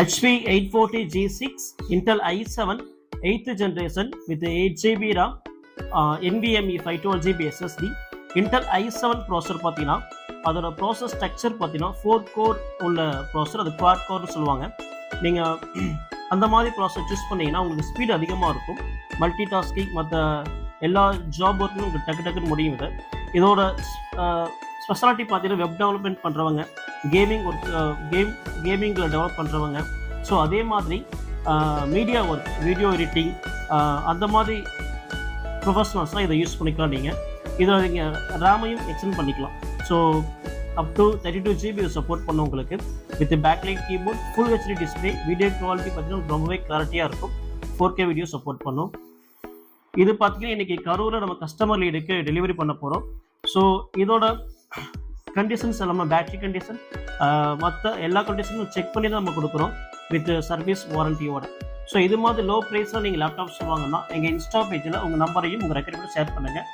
HP 840G6 Intel i7 8th generation with 8GB RAM, NVMe 512GB SSD. Intel i7 processor பார்த்தீங்கன்னா அதோட process structure பார்த்தீங்கன்னா 4 core உள்ள processor, அது quad கோர்னு சொல்லுவாங்க. நீங்கள் அந்த மாதிரி ப்ராசஸர் சூஸ் பண்ணிங்கன்னா உங்களுக்கு ஸ்பீட் அதிகமாக இருக்கும். மல்டி டாஸ்கிங் மற்ற எல்லா ஜாப் ஒர்க்கும் உங்களுக்கு டக்கு டக்குன்னு முடியும். இதோட ஸ்பெஷாலிட்டி பார்த்தீங்கன்னா வெப் டெவலப்மெண்ட் பண்ணுறவங்க, கேமிங்கில் டெவலப் பண்ணுறவங்க, ஸோ அதே மாதிரி மீடியா ஒர்க், வீடியோ எடிட்டிங், அந்த மாதிரி ப்ரொஃபஷனல்ஸ்லாம் இதை யூஸ் பண்ணிக்கலாம். இதில் நீங்கள் ரேமையும் எக்ஸ்டெண்ட் பண்ணிக்கலாம். So up to 32GB support பண்ண உங்களுக்கு with backlight keyboard, full HD display, video quality பார்த்தீங்கன்னா ரொம்பவே கிளாரிட்டியாக இருக்கும். 4K வீடியோ சப்போர்ட் பண்ணும். இது பார்த்தீங்கன்னா இன்றைக்கி கரூரில் நம்ம கஸ்டமர் லீடுக்கு டெலிவரி பண்ண போகிறோம். ஸோ இதோட கண்டிஷன்ஸ் எல்லாமே பேட்டரி கண்டிஷன், மற்ற எல்லா கண்டிஷனும் செக் பண்ணி தான் நம்ம கொடுக்குறோம் வித் சர்வீஸ் வாரண்டியோட. ஸோ இது மாதிரி லோ ப்ரைஸில் நீங்கள் லேப்டாப்ஸ் வாங்கினா எங்கள் இன்ஸ்டா பேஜில் உங்கள் நம்பரையும் உங்கள் ரெக்கார்டையும் ஷேர் பண்ணுங்கள்.